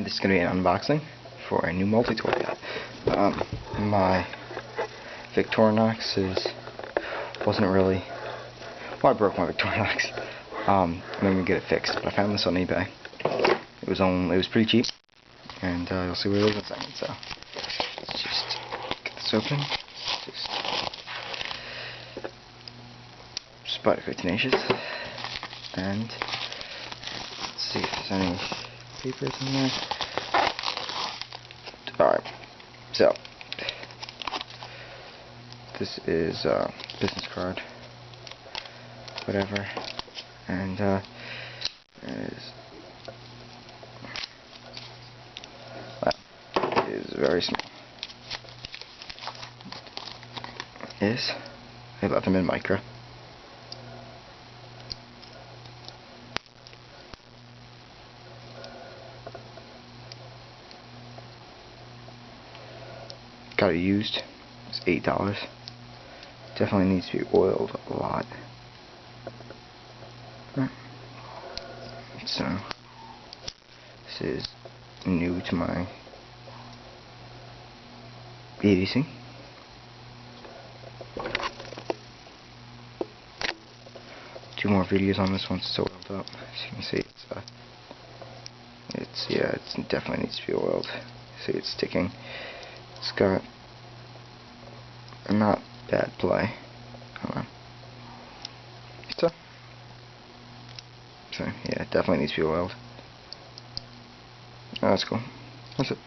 This is going to be an unboxing for a new multi-tool I got. My Victorinox wasn't really... Well, I broke my Victorinox. I'm going to get it fixed, but I found this on eBay. It was pretty cheap, and you'll see what it is in a second. So let's just get this open. Just Spider tenacious, and let's see if there's any papers in there. Alright, so this is a business card, whatever, and that is very small. Is I left them in micro. Got it used. It's $8. Definitely needs to be oiled a lot. So this is new to my EDC. Two more videos on this once it's oiled up. As you can see, it definitely needs to be oiled. See, it's sticking. It's got a not bad play. Hold on. So yeah, it definitely needs to be oiled. Oh, that's cool. That's it.